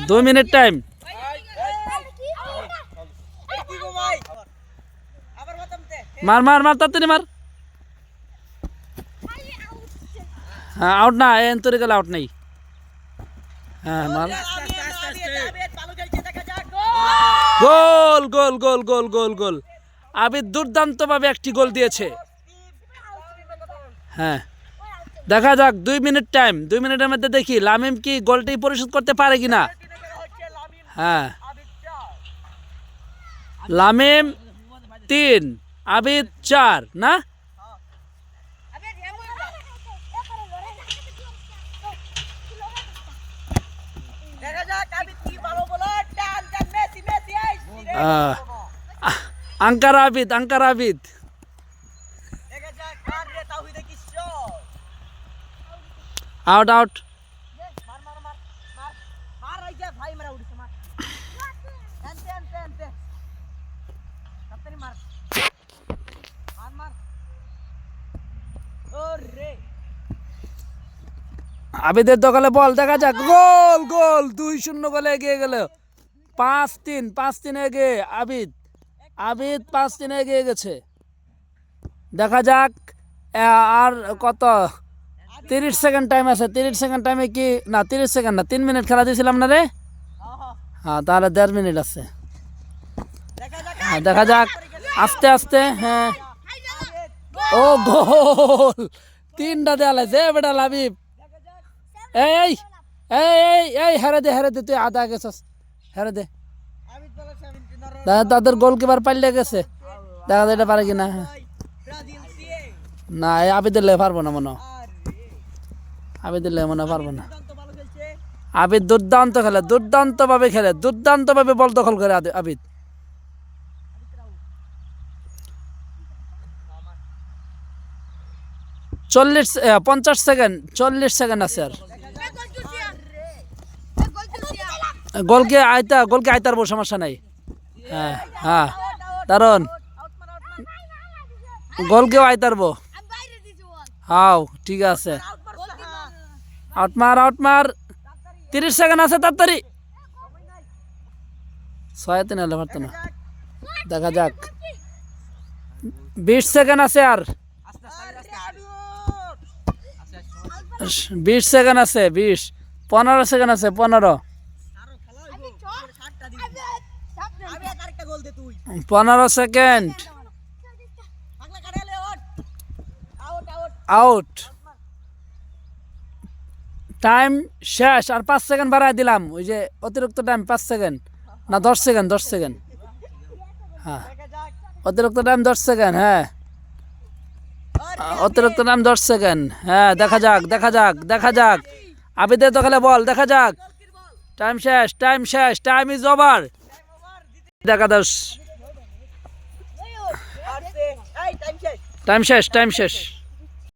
2 minute time. মার মার মার তাড়াতাড়ি মার। হ্যাঁ আউট না, এন্তরে গেলে আউট নেই। হ্যাঁ মার। গোল গোল গোল গোল গোল গোল। আবিদ দুর্দান্ত ভাবে একটি গোল দিয়েছে। হ্যাঁ দেখা যাক 2 মিনিট টাইম। 2 মিনিটের মধ্যে দেখি লামিম কি গোলটি পরিশোধ করতে পারে কিনা। হ্যাঁ লামিম 3 আবিদ 4 না। আঙ্কার আবিদ, আঙ্কার আবিদ। Out out. আবিদের দখলে বল, দেখা যাক। গোল গোল। 2-0 গোলে এগিয়ে গেল। 5-3 এগিয়ে আবিদ। আবিদ 5-3 এগিয়ে গেছে। দেখা যাক আর কত 30 সেকেন্ড টাইম আছে। 30 সেকেন্ড টাইমে কি না 30 সেকেন্ড না 3 মিনিট খেলা দিয়েছিলাম না রে। হ্যাঁ তাহলে 1.5 মিনিট আছে। হ্যাঁ দেখা যাক আস্তে আস্তে। হ্যাঁ ও গোল। 3টা দেয়ালে যে বেটা লাবিব। এই এই এই এই হেরে দে, হেরে দে, তুই আধা গেছস, হেরে দে। তাদের গোলকিপার পাল্টে গেছে। দেখা যায় এটা পারে কিনা। না এই আবিদের লে পারবো না মনে। আবিদের লে মনে পারবো না। আবিদ দুর্দান্ত খেলে, দুর্দান্ত ভাবে খেলে, দুর্দান্ত ভাবে বল দখল করে আবিদ। চল্লিশ 50 সেকেন্ড 40 সেকেন্ড আছে আর। গোলকে আইতার বো, সমস্যা নাই। হ্যাঁ হ্যাঁ দারুন। গোলকেও আইতারবো। হাও ঠিক আছে। আউট মার, আউট মার। 30 সেকেন্ড আছে, তাড়াতাড়ি। 6-3 হলে পারতো না। দেখা যাক 20 সেকেন্ড আছে আর। 20 সেকেন্ড আছে, 20 15 সেকেন্ড আছে, 15 সেকেন্ড। আউট। টাইম শেষ। আর 5 সেকেন্ড বাড়াই দিলাম। ওই যে অতিরিক্ত টাইম 5 সেকেন্ড না 10 সেকেন্ড, 10 সেকেন্ড। হ্যাঁ অতিরিক্ত টাইম 10 সেকেন্ড। হ্যাঁ অতিরিক্ত টাইম 10 সেকেন্ড। হ্যাঁ দেখা যাক, দেখা যাক, দেখা যাক। আবিদের দখলে বল, দেখা যাক। টাইম শেষ, টাইম শেষ, টাইম ইজ ওভার। দেখা দাস। টাইম শেষ, টাইম শেষ।